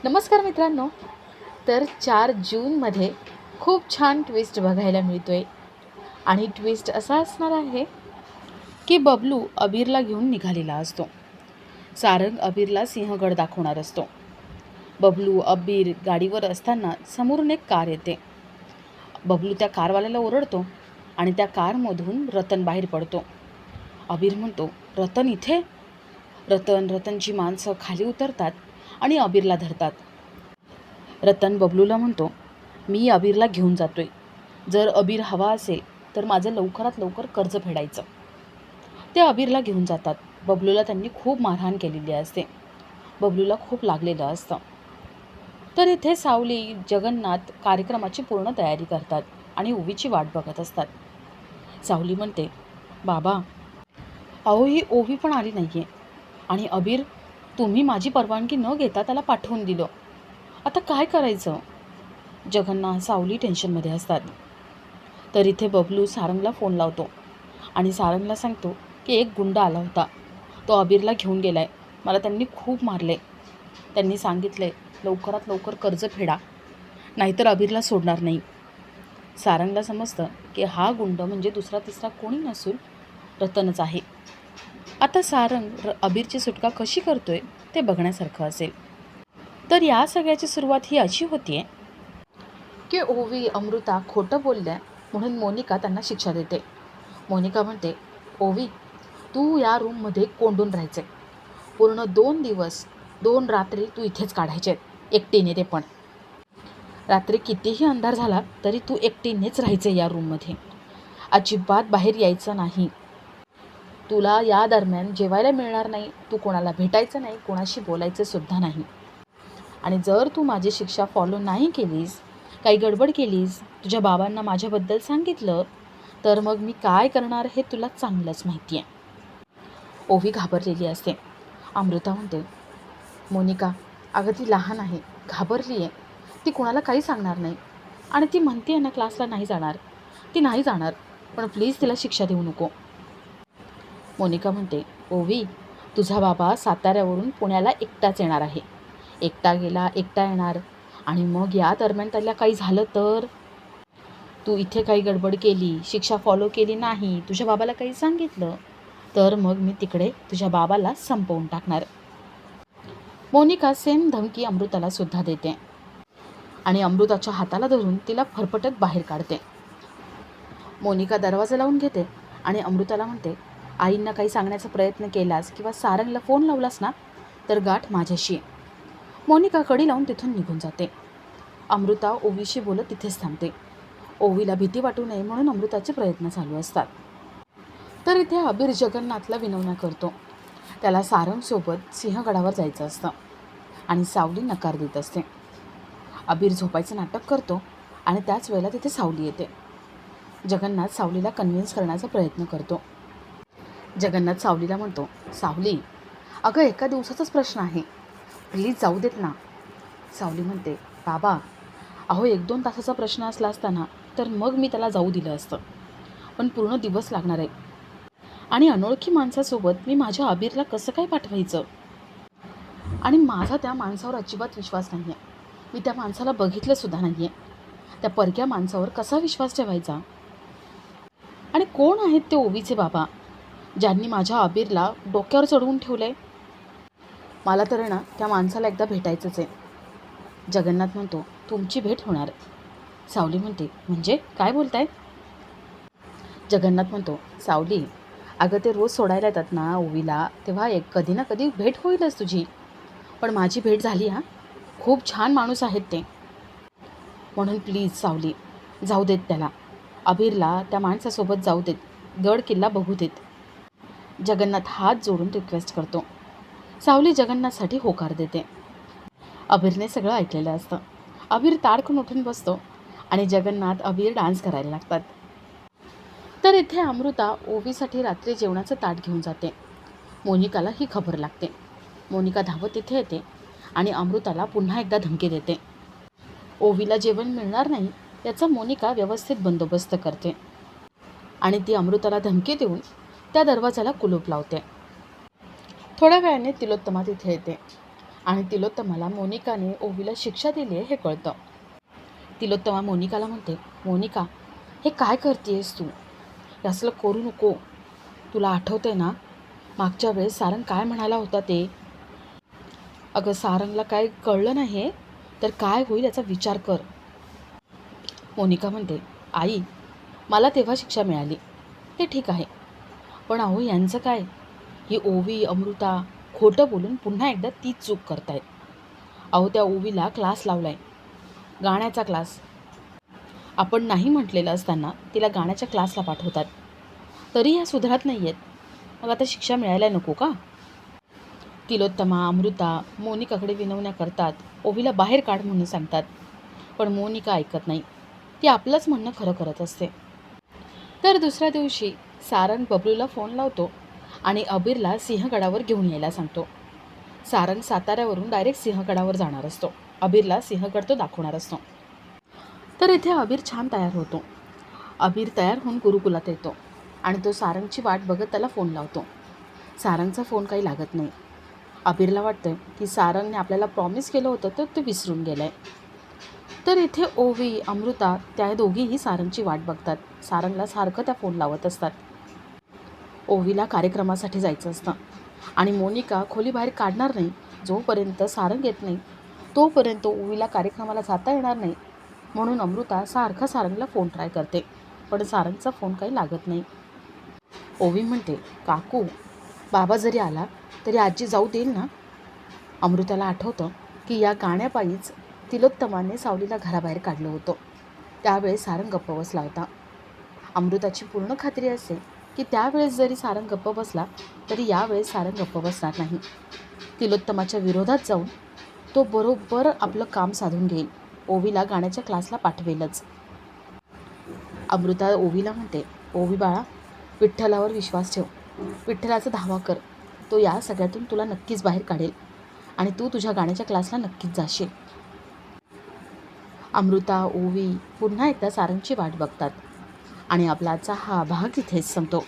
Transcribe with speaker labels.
Speaker 1: नमस्कार मित्रांनो. तर 4 जूनमध्ये खूप छान ट्विस्ट बघायला मिळतो आहे आणि ट्विस्ट असा असणार आहे की बबलू अबीरला घेऊन निघालेला असतो. सारंग अबीरला सिंहगड दाखवणार असतो. बबलू अबीर गाडीवर असताना समोरून एक कार येते. बबलू त्या कारवाल्याला ओरडतो आणि त्या कारमधून रतन बाहेर पडतो. अबीर म्हणतो, रतन इथे? रतनची माणसं खाली उतरतात आणि अबीरला धरतात. रतन बबलूला म्हणतो, मी अबीरला घेऊन जातोय. जर अबीर हवा असेल तर माझं लवकरात लवकर कर्ज फेडायचं. ते अबीरला घेऊन जातात. बबलूला त्यांनी खूप मारहाण केलेली असते. बबलूला खूप लागलेलं असतं. तर इथे सावली जगन्नाथ कार्यक्रमाची पूर्ण तयारी करतात आणि ओवीची वाट बघत असतात. सावली म्हणते, बाबा अहो ही ओवी पण आली नाही आहे आणि अबीर तुम्ही माझी परवानगी न घेता त्याला पाठवून दिलं. आता काय करायचं? जगन्नाथ सावली टेन्शनमध्ये असतात. तर इथे बबलू सारंगला फोन लावतो आणि सारंगला सांगतो की एक गुंड आला होता, तो अबीरला घेऊन गेलाय. मला त्यांनी खूप मारले. त्यांनी सांगितले लवकरात लवकर कर्ज फेडा, नाहीतर अबीरला सोडणार नाही. सारंगला समजतं की हा गुंड म्हणजे दुसरा तिसरा कोणी नसून रतनच आहे. आता सारंग अबीरची सुटका कशी करतोय ते बघण्यासारखं असेल. तर या सगळ्याची सुरुवात ही अशी होतीये की ओवी अमृता खोटं बोलल्या म्हणून मोनिका त्यांना शिक्षा देते. मोनिका म्हणते, ओवी तू या रूममध्ये कोंडून राहायचे. पूर्ण 2 दिवस 2 रात्री तू इथेच काढायचे, एकटीने. ते पण रात्री कितीही अंधार झाला तरी तू एकटीनेच राहायचे या रूममध्ये. अजिबात बाहेर यायचं नाही. तुला या दरम्यान जेवायला मिळणार नाही, तू कोणाला भेटायचं नाही, कोणाशी बोलायचं सुद्धा नाही. आणि जर तू माझी शिक्षा फॉलो नाही केलीस, काही गडबड केलीस, तुझ्या बाबांना माझ्याबद्दल सांगितलं, तर मग मी काय करणार हे तुला चांगलंच माहिती आहे. ओवी घाबरलेली असते. अमृता म्हणते, मोनिका अगं ती लहान आहे, घाबरली आहे. ती कोणाला काही सांगणार नाही आणि ती म्हणते आहे ना क्लासला नाही जाणार. ती नाही जाणार, पण प्लीज तिला शिक्षा देऊ नको. मोनिका म्हणते, ओवी तुझा बाबा साताऱ्यावरून पुण्याला एकटाच येणार आहे. एकटा गेला एकटा येणार आणि मग या दरम्यान त्याला काही झालं तर? तू इथे काही गडबड केली, शिक्षा फॉलो केली नाही, तुझ्या बाबाला काही सांगितलं, तर मग मी तिकडे तुझ्या बाबाला संपवून टाकणार. मोनिका सेम धमकी अमृताला सुद्धा देते आणि अमृताच्या हाताला धरून तिला फरफटत बाहेर काढते. मोनिका दरवाजा लावून घेते आणि अमृताला म्हणते, आईंना काही सांगण्याचा प्रयत्न केलास किंवा सारंगला फोन लावलास ना तर गाठ माझ्याशी. मोनिका कडी लावून तिथून निघून जाते. अमृता ओवीशी बोलत तिथेच थांबते. ओवीला भीती वाटू नये म्हणून अमृताचे प्रयत्न चालू असतात. तर इथे अबीर जगन्नाथला विनवण्या करतो. त्याला सारंगसोबत सिंहगडावर जायचं असतं आणि सावली नकार देत असते. अबीर झोपायचं नाटक करतो आणि त्याच वेळेला तिथे सावली येते. जगन्नाथ सावलीला कन्व्हिन्स करण्याचा प्रयत्न करतो. जगन्नाथ सावलीला म्हणतो, सावली अगं एका दिवसाचाच प्रश्न आहे, प्लीज जाऊ देत ना. सावली म्हणते, बाबा अहो 1-2 तासाचा प्रश्न असला असताना तर मग मी त्याला जाऊ दिलं असतं, पण पूर्ण दिवस लागणार आहे आणि अनोळखी माणसासोबत मी माझ्या अबीरला कसं काय पाठवायचं? आणि माझा त्या माणसावर अजिबात विश्वास नाही आहे. मी त्या माणसाला बघितलंसुद्धा नाही आहे. त्या परक्या माणसावर कसा विश्वास ठेवायचा? आणि कोण आहेत ते ओवीचे बाबा ज्यांनी माझ्या अबीरला डोक्यावर चढवून ठेवलं आहे? मला तर ना त्या माणसाला एकदा भेटायचंच आहे. जगन्नाथ म्हणतो, तुमची भेट होणार. सावली म्हणते, म्हणजे काय बोलताय? जगन्नाथ म्हणतो, सावली अगं ते रोज सोडायला येतात ना ओवीला, तेव्हा कधी ना कधी भेट होईलच तुझी. पण माझी भेट झाली. खूप छान माणूस आहेत ते. म्हणून प्लीज सावली जाऊ देत त्याला. अबीरला त्या माणसासोबत जाऊ देत, गड किल्ला बघू देत. जगन्नाथ हात जोडून रिक्वेस्ट करतो. सावली जगन्नाथसाठी होकार देते. अबीरने सगळं ऐकलेलं असतं. अबीर ताडकन उठून बसतो आणि जगन्नाथ अबीर डान्स करायला लागतात. तर इथे अमृता ओवीसाठी रात्री जेवणाचं ताट घेऊन जाते. मोनिकाला ही खबर लागते. मोनिका धावत तिथे येते आणि अमृताला पुन्हा एकदा धमकी देते. ओवीला जेवण मिळणार नाही याचा मोनिका व्यवस्थित बंदोबस्त करते आणि ती अमृताला धमकी देऊन त्या दरवाजाला कुलूप लावते. थोड्या वेळाने तिलोत्तमा तिथे येते. आणि तिलोत्तमाला मोनिकाने ओवीला शिक्षा दिली आहे हे कळतं. तिलोत्तमा मोनिकाला म्हणते, मोनिका हे काय करतेस तू? हे असलं करू नको. तुला आठवतंय ना मागच्या वेळेस सारंग काय म्हणाला होता ते? अगं सारंगला काय कळलं नाही तर काय होईल याचा विचार कर. मोनिका म्हणते, आई मला तेव्हा शिक्षा मिळाली ते ठीक आहे, पण अहो यांचं काय? ही ओवी अमृता खोटं बोलून पुन्हा एकदा तीच चूक करतायत. अहो त्या ओवीला क्लास लावलाय, गाण्याचा क्लास. आपण नाही म्हटलेलं असताना तिला गाण्याच्या क्लासला पाठवतात, तरी ह्या सुधारत नाही आहेत. मग आता शिक्षा मिळायला नको का? तिलोत्तमा अमृता मोनिकाकडे विनवण्या करतात, ओवीला बाहेर काढ म्हणून सांगतात, पण मोनिका ऐकत नाही. ती आपलंच म्हणणं खरं करत असते. तर दुसऱ्या दिवशी सारंग बबलूला फोन लावतो आणि अबीरला सिंहगडावर घेऊन यायला सांगतो. सारंग साताऱ्यावरून डायरेक्ट सिंहगडावर जाणार असतो. अबीरला सिंहगड तो दाखवणार असतो. तर इथे अबीर छान तयार होतो. अबीर तयार होऊन गुरुकुलात येतो आणि तो सारंगची वाट बघत त्याला फोन लावतो. सारंगचा फोन काही लागत नाही. अबीरला वाटतं की सारंगने आपल्याला प्रॉमिस केलं होतं तर ते विसरून गेलं आहे. तर इथे ओवी अमृता त्या दोघीही सारंगची वाट बघतात. सारंगला सारखं त्या फोन लावत असतात. ओवीला कार्यक्रमासाठी जायचं असतं आणि मोनिका खोलीबाहेर काढणार नाही. जोपर्यंत सारंग येत नाही तोपर्यंत ओवीला कार्यक्रमाला जाता येणार नाही, म्हणून अमृता सारखा सारंगला फोन ट्राय करते, पण सारंगचा फोन काही लागत नाही. ओवी म्हणते, काकू बाबा जरी आला तरी आजी जाऊ देईल ना? अमृताला आठवतं की या गाण्यापायीच तिलोत्तमाने सावलीला घराबाहेर काढलं होतं. त्यावेळेस सारंग गप्प बसला होता. अमृताची पूर्ण खात्री असते की त्यावेळेस जरी सारंग गप्प बसला तरी यावेळेस सारंग गप्प बसणार नाही. तिलोत्तमाच्या विरोधात जाऊन तो बरोबर आपलं काम साधून घेईल. ओवीला गाण्याच्या क्लासला पाठवेलच. अमृता ओवीला म्हणते, ओवी बाळा विठ्ठलावर विश्वास ठेव. विठ्ठलाचा धावा कर. तो या सगळ्यातून तुला नक्कीच बाहेर काढेल आणि तू तुझ्या गाण्याच्या क्लासला नक्कीच जाशील. अमृता ओवी पुन्हा एकदा सारंगची वाट बघतात आणि आपला आजचा हा भाग इथेच संपतो.